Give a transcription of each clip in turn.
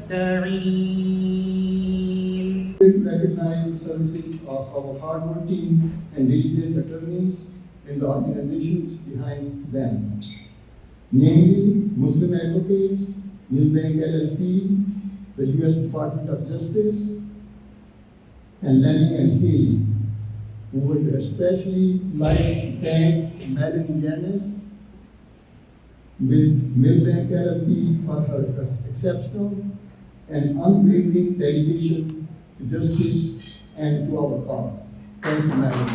نستعين. Recognize the services of our hardworking and diligent attorneys and the organizations behind them, namely Muslim Advocates, Milbank LLP, the U.S. Department of Justice, and Lanning and Haley. We would especially like to thank Madam Yanis with Milbank LLP for her exceptional and unwavering dedication to justice and to our cause. Thank you, Madam.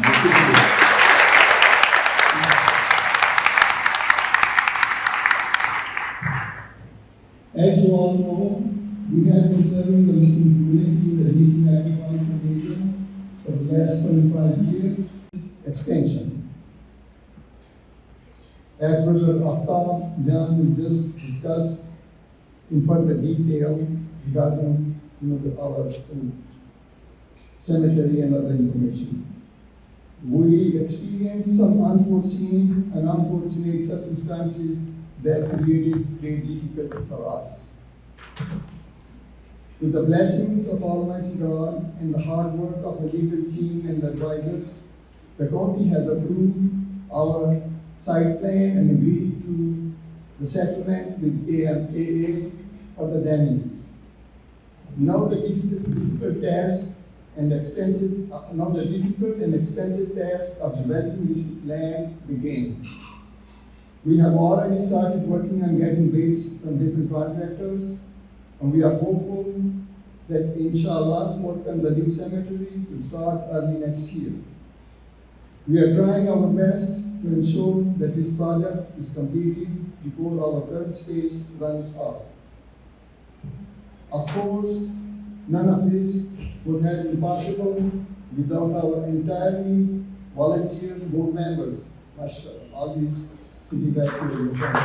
As you all know, we have been serving the Muslim community in the recent agricultural area for the last 25 years. Extension. As Brother Aftab Jan will just discuss in further detail regarding our cemetery and other information. We experienced some unforeseen and unfortunate circumstances that created great difficulty for us. With the blessings of Almighty God and the hard work of the legal team and the advisors, the county has approved our site plan and agreed to the settlement with AMAA for the damages. Now the difficult task and expensive task of developing this land began. We have already started working on getting bids from different contractors, and we are hopeful that inshallah work on the new cemetery will start early next year. We are trying our best to ensure that this project is completed before our third stage runs out. Of course, none of this would have been possible without our entirely volunteer board members. Mashallah, all these sitting back here in the front.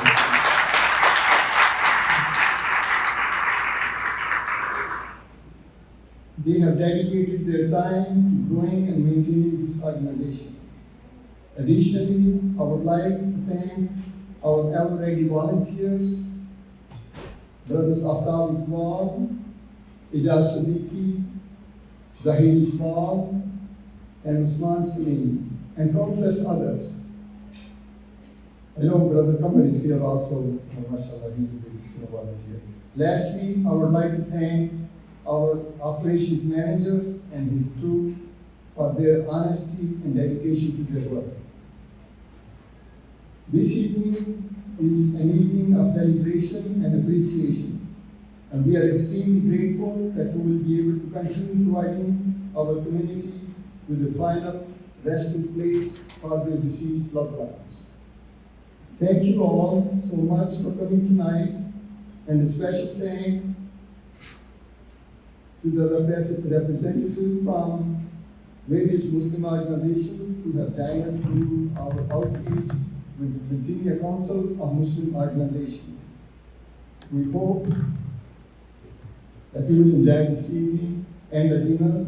They have dedicated their time to growing and maintaining this organization. Additionally, I would like to thank our ever-ready volunteers, Brothers Aftab Iqbal, Ijaz Siddiqui, Zahir Iqbal, and Usman Suleini, and countless others. I know Brother Kamal is here also, mashallah, he's a big volunteer. Lastly, I would like to thank our operations manager and his crew for their honesty and dedication to their work. This evening is an evening of celebration and appreciation, and we are extremely grateful that we will be able to continue providing our community with the final resting place for their deceased loved ones. Thank you all so much for coming tonight, and a special thank to the representatives from various Muslim organizations who have guided us through our outreach with the Virginia Council of Muslim Organizations. We hope that you will enjoy this evening and the dinner,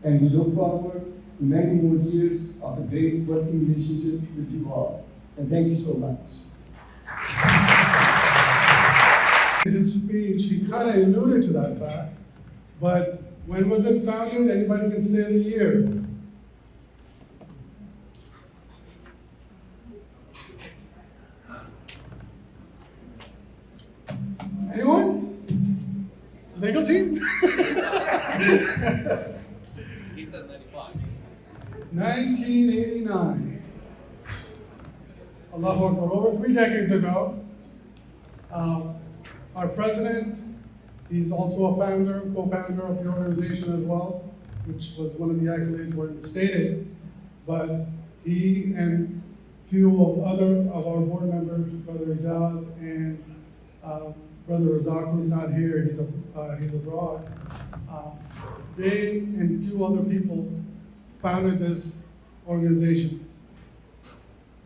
and we look forward to many more years of a great working relationship with you all. And thank you so much. In his speech, he kind of alluded to that fact, but when was it founded? Anybody can say the year. Anyone? Legal team? He said 95. 1989. Allahu Akbar, over 3 decades ago. Our president, he's also a founder, co-founder of the organization as well, which was one of the accolades weren't stated, but he and few of our board members, Brother Ijaz and Brother Razak, who's not here, he's abroad. They and few other people founded this organization.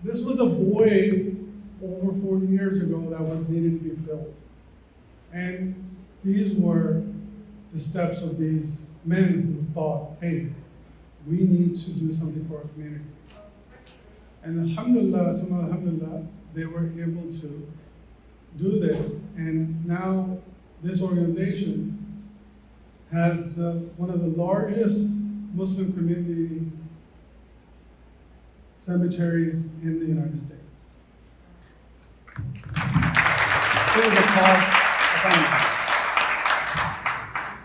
This was a void over 40 years ago that was needed to be filled. And these were the steps of these men who thought, hey, we need to do something for our community. And alhamdulillah, summa alhamdulillah, they were able to do this. And now this organization has one of the largest Muslim community cemeteries in the United States. It is a top offender.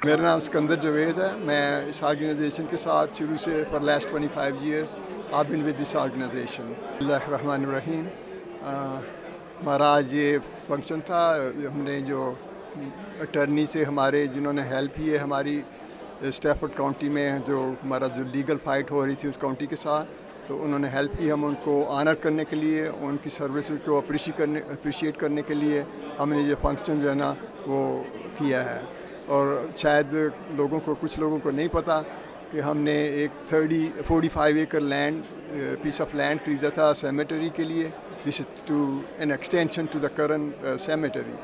मेरा नाम सिकंदर जावेद है। मैं इस organisation के साथ शुरू से for last 25 years I've been with this organization. बिस्मिल्लाहिर्रहमानिर्रहीम। हमारा आज ये फंक्शन था। हमने जो अटर्नी से हमारे जिन्होंने हेल्प की है हमारी स्टैफोर्ड काउंटी में जो हमारा जो लीगल फाइट हो रही थी उस काउंटी के साथ, तो उन्होंने हेल्प की। हम उनको ऑनर करने के लिए, उनकी सर्विसेज को अप्रिशिएट करने के लिए हमने ये फंक्शन जो है ना वो किया है। और शायद कुछ लोगों को नहीं पता कि हमने एक 45 एकड़ लैंड पीस ऑफ लैंड खरीदा था सेमेटरी के लिए। This is to an extension to the current cemetery.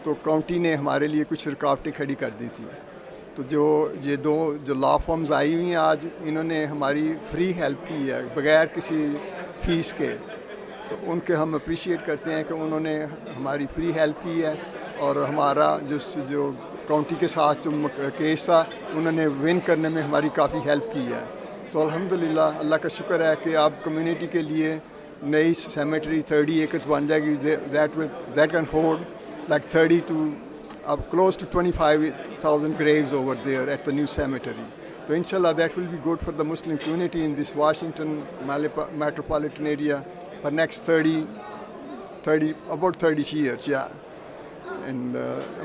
तो काउंटी ने हमारे लिए कुछ रुकावटें खड़ी कर दी थी। तो ये दो लॉ फॉर्म्स आई हुई हैं आज, इन्होंने हमारी फ्री हेल्प की है बग़ैर किसी फ़ीस के। तो उनके हम अप्रिशिएट करते हैं कि उन्होंने हमारी फ्री हेल्प की है। और हमारा जो काउंटी के साथ जो केस था उन्होंने विन करने में हमारी काफ़ी हेल्प की है। तो अल्हम्दुलिल्लाह अल्लाह का शुक्र है कि अब कम्युनिटी के लिए नई सेमेटरी 30 एकड़ बन जाएगी। That can hold like 30 to close to 25,000 graves over there at the new cemetery. So inshallah that will be good for the Muslim community in this Washington metropolitan area for next 30 years, yeah. And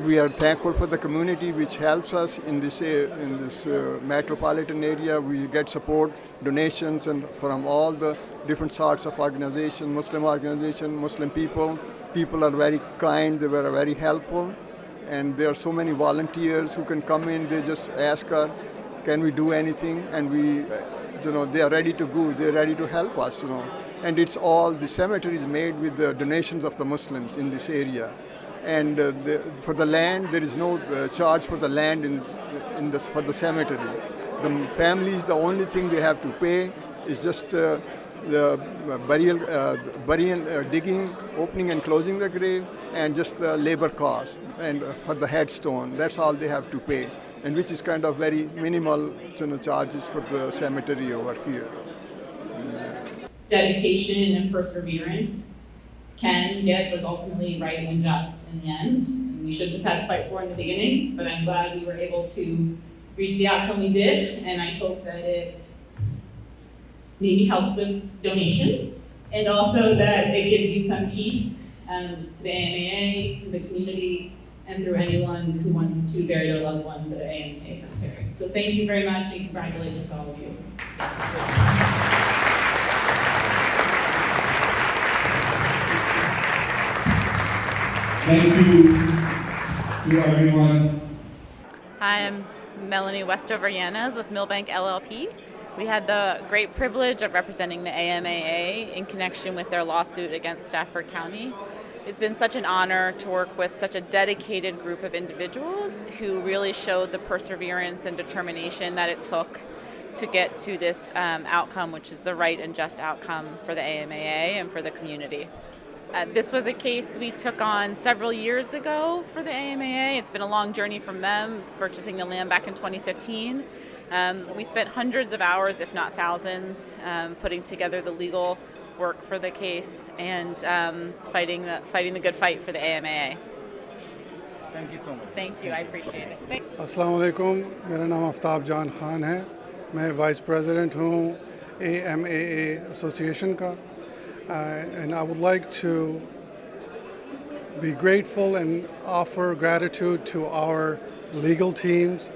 we are thankful for the community which helps us in this metropolitan area. We get support, donations, and from all the different sorts of organizations, Muslim people. People are very kind, they were very helpful, and there are so many volunteers who can come in. They just ask her, can we do anything? And they are ready to go, they're ready to help us, And it's all, the cemetery is made with the donations of the Muslims in this area. And for the land, there is no charge for the land for the cemetery. The families, the only thing they have to pay is just the burial, digging, opening and closing the grave, and just the labor cost and for the headstone. That's all they have to pay, and which is kind of very minimal charges for the cemetery over here. Dedication and perseverance can get what's ultimately right and just in the end. And we shouldn't have had to fight for in the beginning, but I'm glad we were able to reach the outcome we did, and I hope that it maybe helps with donations, and also that it gives you some peace to the AMAA, to the community, and through anyone who wants to bury their loved ones at an AMAA cemetery. So thank you very much, and congratulations to all of you. Thank you to everyone. Hi, I'm Melanie Westover Yanez with Millbank LLP. We had the great privilege of representing the AMAA in connection with their lawsuit against Stafford County. It's been such an honor to work with such a dedicated group of individuals who really showed the perseverance and determination that it took to get to this outcome, which is the right and just outcome for the AMAA and for the community. This was a case we took on several years ago for the AMAA. It's been a long journey from them, purchasing the land back in 2015. We spent hundreds of hours, if not thousands, putting together the legal work for the case and fighting the good fight for the AMAA. Thank you so much. Thank you, I appreciate it. अस्सलाम वालेकुम, मेरा नाम आफ्ताब जान खान है। मैं vice president हूँ AMAA association का। And I would like to be grateful and offer gratitude to our legal teams,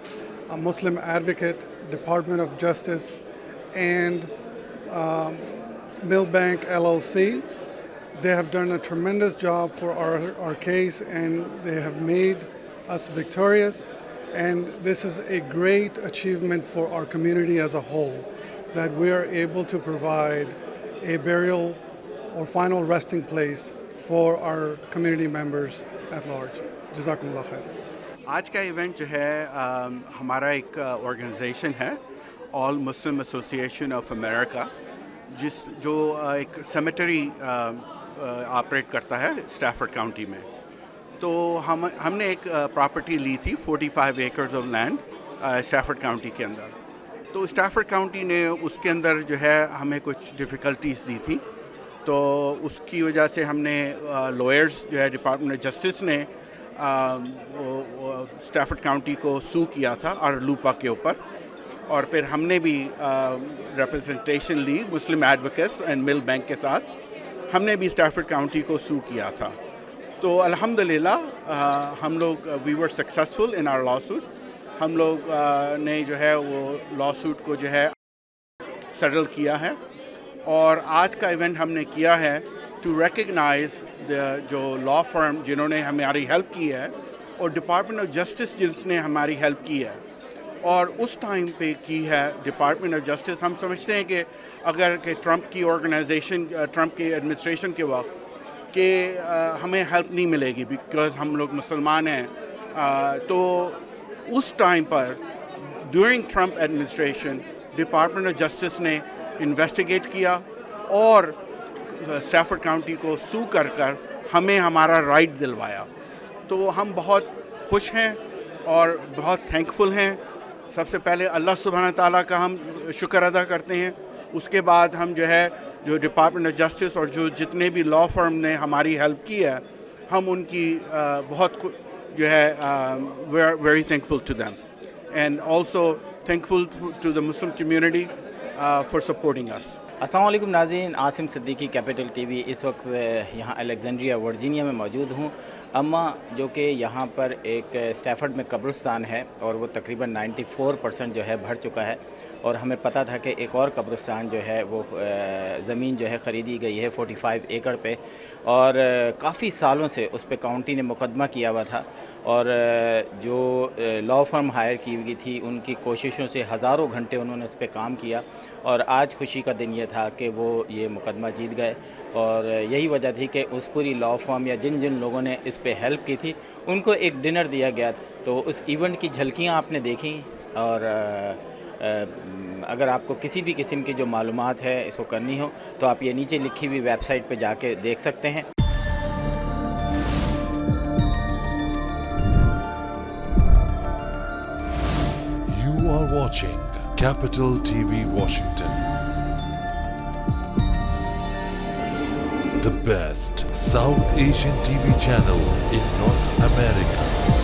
a Muslim Advocate, Department of Justice, and Millbank LLC. They have done a tremendous job for our case, and they have made us victorious. And this is a great achievement for our community as a whole, that we are able to provide a burial or final resting place for our community members at large. Jazakumullah khair. आज का event जो है हमारा एक organisation है all Muslim association of America जो एक cemetery operate करता है स्टैफोर्ड काउंटी में। तो हमने एक प्रॉपर्टी ली थी 45 acres of land Stafford county के अंदर। तो स्टैफोर्ड काउंटी ने उसके अंदर जो है हमें कुछ डिफ़िकल्टीज दी थी, तो उसकी वजह से हमने लॉयर्स जो है डिपार्टमेंट ऑफ जस्टिस ने स्टैफोर्ड काउंटी को सू किया था और लूपा के ऊपर, और फिर हमने भी रिप्रेजेंटेशन ली Muslim advocates and mill bank के साथ, हमने भी स्टैफोर्ड काउंटी को सू किया था। तो अल्हम्दुलिल्लाह हम लोग we were successful in our lawsuit. हम लोग ने जो है वो लॉ सूट को जो है सेटल किया है, और आज का इवेंट हमने किया है टू रिकग्नाइज जो लॉ फर्म जिन्होंने हमारी हेल्प की है और डिपार्टमेंट ऑफ जस्टिस जिसने हमारी हेल्प की है, और उस टाइम पे की है डिपार्टमेंट ऑफ जस्टिस। हम समझते हैं कि अगर कि ट्रंप की ऑर्गेनाइजेशन, ट्रंप के एडमिनिस्ट्रेशन के वक्त कि हमें हेल्प नहीं मिलेगी बिकॉज़ हम लोग मुसलमान हैं, तो उस टाइम पर during Trump administration department of justice ने इन्वेस्टिगेट किया और स्टैफोर्ड काउंटी को सू कर हमें हमारा राइट दिलवाया। तो हम बहुत खुश हैं और बहुत थैंकफुल हैं। सबसे पहले अल्लाह सुब्हान ताला का हम शुक्र अदा करते हैं, उसके बाद हम जो है जो डिपार्टमेंट ऑफ जस्टिस और जो जितने भी लॉ फर्म ने हमारी हेल्प की है, हम उनकी बहुत जो है we are very thankful to them, and also thankful to the Muslim community for supporting us. अस्सलाम वालेकुम नाज़रीन, आसिम सिद्दीकी कैपिटल टीवी इस वक्त यहाँ अलेक्जेंड्रिया वर्जीनिया में मौजूद हूँ। अम्मा जो कि यहाँ पर एक स्टैफर्ड में कब्रिस्तान है और वो तकरीबन 94% जो है भर चुका है, और हमें पता था कि एक और कब्रिस्तान जो है वो ज़मीन जो है ख़रीदी गई है 45 एकड़ पे, और काफ़ी सालों से उस पर काउंटी ने मुकदमा किया हुआ था, और जो लॉ फर्म हायर की हुई थी उनकी कोशिशों से हज़ारों घंटे उन्होंने उस पर काम किया, और आज खुशी का दिन ये था कि वो ये मुकदमा जीत गए। और यही वजह थी कि उस पूरी लॉ फर्म या जिन जिन लोगों ने इस पे हेल्प की थी उनको एक डिनर दिया गया था। तो उस इवेंट की झलकियाँ आपने देखी, और अगर आपको किसी भी किस्म की जो मालूमात है इसको करनी हो तो आप ये नीचे लिखी हुई वेबसाइट पे जाके देख सकते हैं। You are watching Capital TV Washington, the best South Asian TV channel in North America.